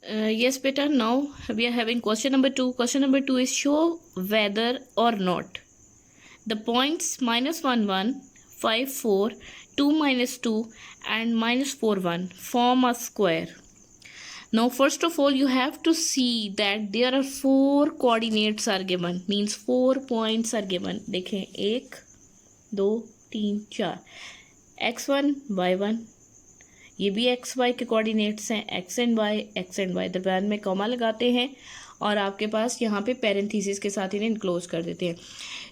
Yes, beta. Now we are having question number 2. Question number 2 is show whether or not the points -1, 1, 5, 4, 2, -2 and -4, 1 form a square. Now first of all you have to see that there are 4 coordinates are given, means 4 points are given. देखें 1 2 3 4 x1 y1, ये भी x Y के coordinates हैं, x and Y दरम्यान में comma लगाते हैं और आपके पास यहाँ पे पैरेंथेसिस के साथ इन्हें इनक्लोज कर देते हैं।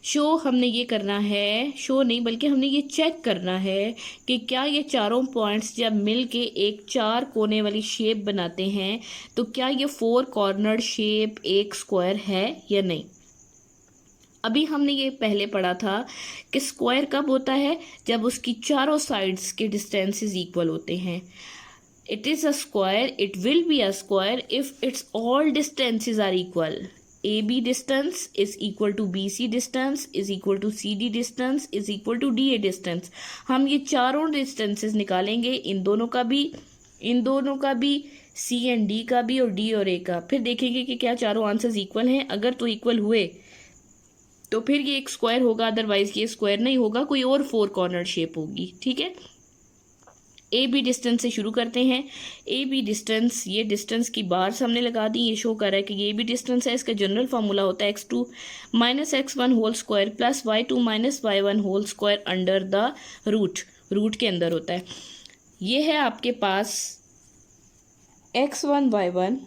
शो हमने ये करना है, शो नहीं बल्कि हमने ये चेक करना है कि क्या ये चारों पॉइंट्स जब मिल के एक 4 कोने वाली शेप बनाते हैं तो क्या ये 4 कॉर्नर शेप एक स्क्वायर है या नहीं। अभी हमने ये पहले पढ़ा था कि स्क्वायर कब होता है, जब उसकी चारों साइड्स के डिस्टेंसेस इक्वल होते हैं। It is a square, it will be a square if its all distances are equal. A B distance is equal to B C distance is equal to C D distance is equal to D A distance. हम ये चारों distances निकालेंगे, इन दोनों का भी सी and D का भी और डी और ए का। फिर देखेंगे कि क्या चारों आंसर्स इक्वल हैं। अगर तो इक्वल हुए तो फिर ये एक स्क्वायर होगा, अदरवाइज ये स्क्वायर नहीं होगा, कोई और 4 कॉर्नर शेप होगी। ठीक है, ए बी डिस्टेंस से शुरू करते हैं। ए बी डिस्टेंस, ये डिस्टेंस की बार हमने लगा दी, ये शो कर रहा है कि ये भी डिस्टेंस है। इसका जनरल फार्मूला होता है x2 - x1 whole square plus y2 - y1 whole square under the root के अंदर होता है। ये है आपके पास x1 y1,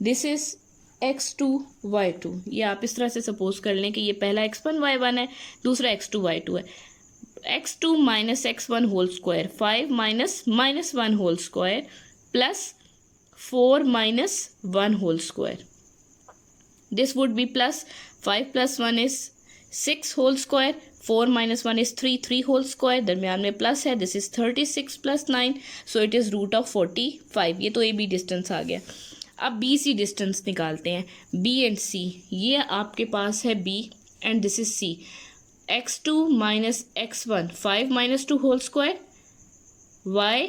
this is x2 y2। ये आप इस तरह से सपोज कर लें कि ये पहला x1 y1 है, दूसरा x2 y2 है। x2 - x1 whole square, 5 - -1 whole square plus 4 - 1 whole square. This would be plus 5 + 1 is 6 whole square, 4 - 1 is 3 whole square, दरमियान में प्लस है, this is 36 + 9, so it is root of 45। ये तो ए B distance आ गया। अब B C distance निकालते हैं। B and सी, ये आपके पास है B and this is C. x2 - x1, 5 - 2 whole square, y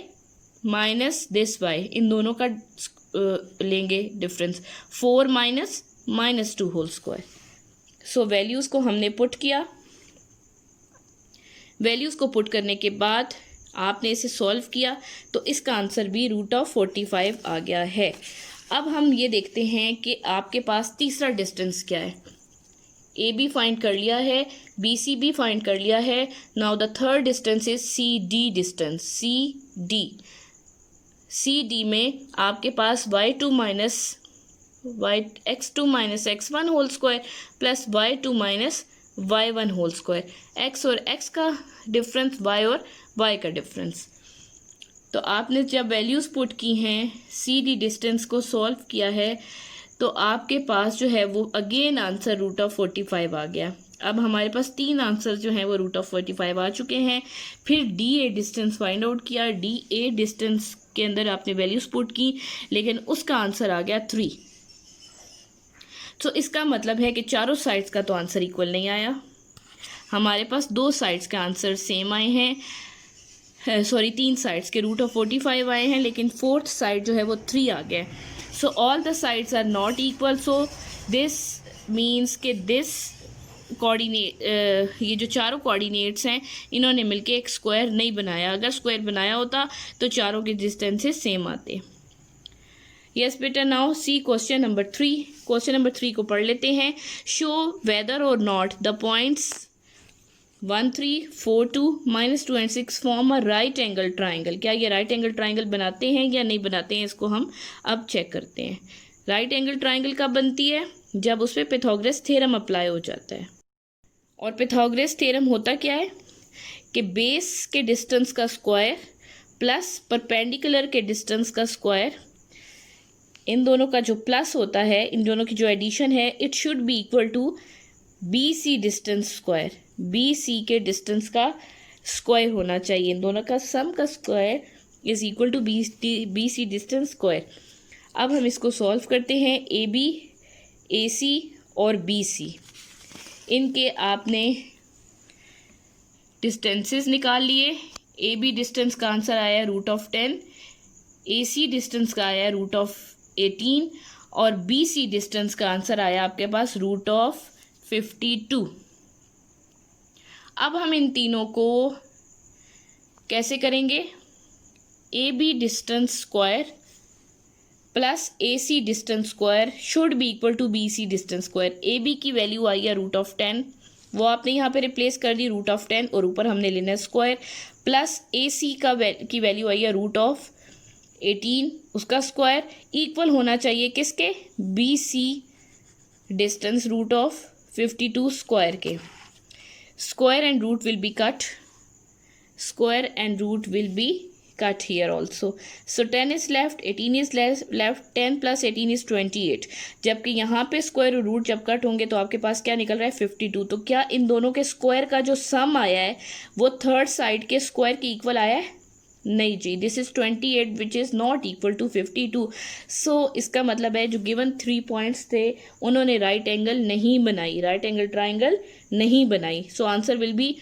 minus this y, इन दोनों का लेंगे difference, 4 - -2 whole square. So values को हमने पुट किया। वैल्यूज़ को पुट करने के बाद आपने इसे सॉल्व किया तो इसका आंसर भी रूट ऑफ 45 आ गया है। अब हम ये देखते हैं कि आपके पास तीसरा डिस्टेंस क्या है। ए बी फाइंड कर लिया है, बी सी भी फाइंड कर लिया है। Now the third distance is C D distance, C D में आपके पास x2 - x1 whole square plus y2 - y1 whole square, x और x का डिफरेंस, y और y का डिफरेंस। तो आपने जब वैल्यूज़ पुट की हैं, सी डी डिस्टेंस को सॉल्व किया है, तो आपके पास जो है वो अगेन आंसर रूट ऑफ 45 आ गया। अब हमारे पास 3 आंसर जो हैं वो रूट ऑफ 45 आ चुके हैं। फिर D A distance find out किया। डी ए डिस्टेंस के अंदर आपने वैल्यूज़ पुट की, लेकिन उसका आंसर आ गया 3। तो इसका मतलब है कि चारों साइड्स का तो आंसर इक्वल नहीं आया। हमारे पास 2 साइड्स के आंसर सेम आए हैं, सॉरी 3 साइड्स के रूट ऑफ 45 आए हैं, लेकिन 4th साइड जो है वो 3 आ गया। So all the sides are not equal, so this means कि दिस कोऑर्डिनेट, ये जो चारों कोऑर्डिनेट्स हैं इन्होंने मिलके एक स्क्वायर नहीं बनाया। अगर स्क्वायर बनाया होता तो चारों के डिस्टेंसेस सेम आते। यस बेटा, now see question number 3। Question number 3 को पढ़ लेते हैं। शो वेदर और not the points 1 3 4 2 -2 and 6 form a right angle triangle. क्या ये राइट एंगल ट्राइंगल बनाते हैं या नहीं बनाते हैं, इसको हम अब चेक करते हैं। राइट एंगल ट्राइंगल कब बनती है, जब उस पर पिथागोरस थ्योरम अप्लाई हो जाता है। और पिथागोरस थ्योरम होता क्या है कि बेस के डिस्टेंस का स्क्वायर प्लस परपेंडिकुलर के डिस्टेंस का स्क्वायर, इन दोनों का जो प्लस होता है, इन दोनों की जो एडिशन है, it should be equal to B C distance square. B C के डिस्टेंस का स्क्वायर होना चाहिए, इन दोनों का सम का square is equal to B C distance square. अब हम इसको सॉल्व करते हैं। ए बी, ए सी और बी सी, इनके आपने डिस्टेंसेस निकाल लिए। ए बी डिस्टेंस का आंसर आया root of 10, A C distance का आया रूट ऑफ 18 और BC डिस्टेंस का आंसर आया आपके पास √52। अब हम इन तीनों को कैसे करेंगे, AB distance square plus AC distance square should be equal to BC distance square. AB की वैल्यू आई है √10, वो आपने यहाँ पे रिप्लेस कर दी √10 और ऊपर हमने लेना है स्क्वायर, प्लस AC की वैल्यू आई है √18 उसका स्क्वायर, इक्वल होना चाहिए किसके, BC डिस्टेंस √52 स्क्वायर के। Square and root will be cut, square and root will be cut here also. So 10 is left, 18 is left, 10 plus 18 is 28। जबकि यहाँ पे स्क्वायर और रूट जब कट होंगे तो आपके पास क्या निकल रहा है 52। तो क्या इन दोनों के स्क्वायर का जो सम आया है वो थर्ड साइड के स्क्वायर के इक्वल आया है, नहीं जी, this is 28 which is not equal to 52। So इसका मतलब है जो गिवन 3 पॉइंट्स थे उन्होंने राइट एंगल नहीं बनाई, राइट एंगल ट्राइंगल नहीं बनाई। सो आंसर विल बी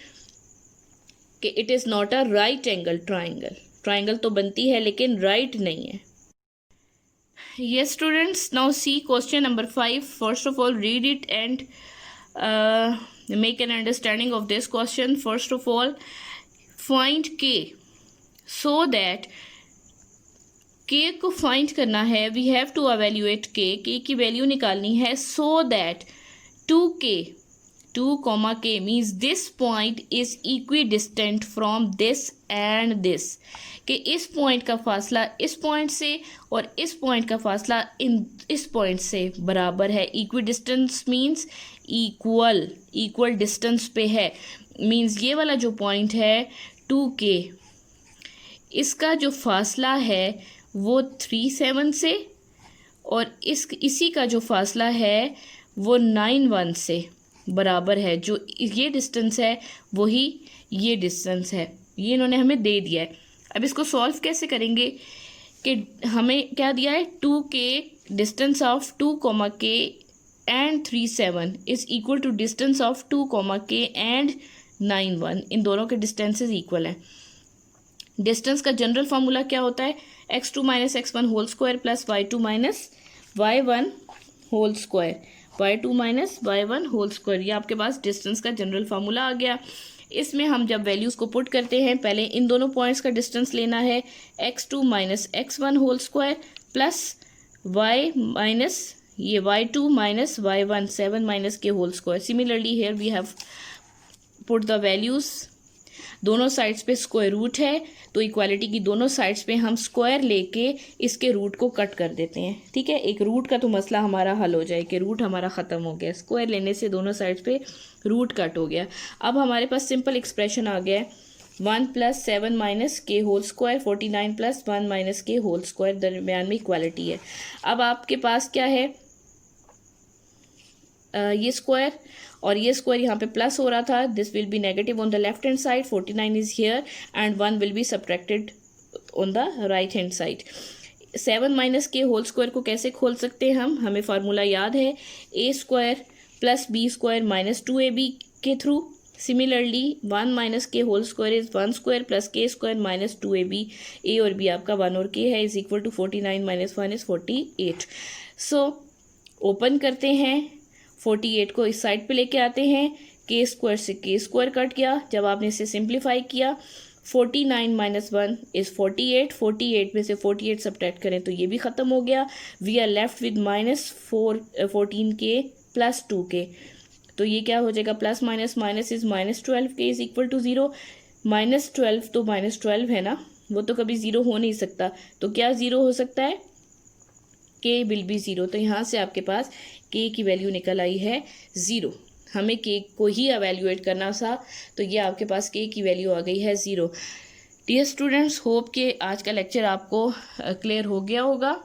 कि it is not a right angle triangle. Triangle तो बनती है लेकिन राइट नहीं है। Yes students, now see question number 5. First of all read it and make an understanding of this question. First of all find K so that K को find करना है, we have to evaluate K की value निकालनी है so that 2K means this point is equidistant from this and this, कि इस point का फासला इस पॉइंट से और इस पॉइंट का फासला इस पॉइंट से बराबर है। इक्विडिस्टेंस मीन्स इक्वल डिस्टेंस पे है, मीन्स ये वाला जो पॉइंट है 2K, इसका जो फासला है वो 37 से और इसी का जो फासला है वो 91 से बराबर है। जो ये डिस्टेंस है वही ये डिस्टेंस है, ये इन्होंने हमें दे दिया है। अब इसको सॉल्व कैसे करेंगे कि हमें क्या दिया है 2K distance of 2K and 37 is equal to distance of 2K and 91, इन दोनों के डिस्टेंसेस इक्वल हैं। डिस्टेंस का जनरल फार्मूला क्या होता है, x2 - x1 whole square plus y2 - y1 whole square, y2 - y1 whole square. ये आपके पास डिस्टेंस का जनरल फार्मूला आ गया। इसमें हम जब वैल्यूज़ को पुट करते हैं पहले इन दोनों पॉइंट्स का डिस्टेंस लेना है, x2 - x1 whole square plus y2 - y1 7 - के whole square. Similarly here we have put the values, दोनों साइड्स पे स्क्वायर रूट है तो इक्वालिटी की दोनों साइड्स पे हम स्क्वायर लेके इसके रूट को कट कर देते हैं, ठीक है। एक रूट का तो मसला हमारा हल हो जाए कि रूट हमारा ख़त्म हो गया, स्क्वायर लेने से दोनों साइड्स पे रूट कट हो गया। अब हमारे पास सिंपल एक्सप्रेशन आ गया है 1 + 7 - के होल स्क्वायर 49 + 1 - के होल स्क्वायर, दरमियान में इक्वालिटी है। अब आपके पास क्या है, ये स्क्वायर और ये स्क्वायर यहाँ पे प्लस हो रहा था, this will be negative on the left hand side, 49 is here and 1 will be subtracted on the right hand side. 7 - के होल स्क्वायर को कैसे खोल सकते हैं हम, हमें फार्मूला याद है, a² + b² - 2ab के थ्रू। सिमिलरली 1 - के whole square is 1² + k² - 2ab, a और b आपका 1 और k है, is equal to 49 - 1 is 48। So open करते हैं, 48 को इस साइड पे लेके आते हैं, k² से k² कट गया। जब आपने इसे सिंप्लीफाई किया 49 - 1 इज़ 48, 48 में से 48 सब्ट्रैक्ट करें तो ये भी ख़त्म हो गया। We are left with -14k + 2k, तो ये क्या हो जाएगा, plus minus minus is -12k is equal to 0। -12 तो -12 है ना, वो तो कभी 0 हो नहीं सकता, तो क्या 0 हो सकता है, k विल बी 0। तो यहाँ से आपके पास k की वैल्यू निकल आई है 0। हमें k को ही एवेल्यूएट करना था, तो ये आपके पास k की वैल्यू आ गई है 0। डियर स्टूडेंट्स, होप कि आज का लेक्चर आपको क्लियर हो गया होगा।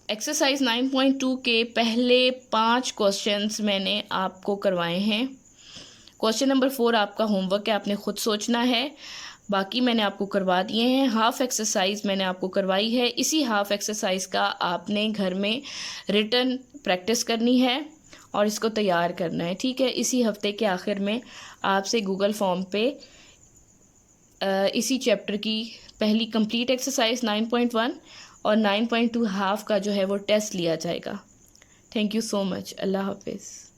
एक्सरसाइज 9.2 के पहले 5 क्वेश्चंस मैंने आपको करवाए हैं। क्वेश्चन नंबर 4 आपका होमवर्क है, आपने खुद सोचना है, बाकी मैंने आपको करवा दिए हैं। हाफ एक्सरसाइज मैंने आपको करवाई है, इसी हाफ एक्सरसाइज का आपने घर में रिटन प्रैक्टिस करनी है और इसको तैयार करना है, ठीक है। इसी हफ्ते के आखिर में आपसे गूगल फॉर्म पे इसी चैप्टर की पहली कंप्लीट एक्सरसाइज 9.1 और 9.2 हाफ का जो है वो टेस्ट लिया जाएगा। Thank you so much. अल्लाह हाफिज़।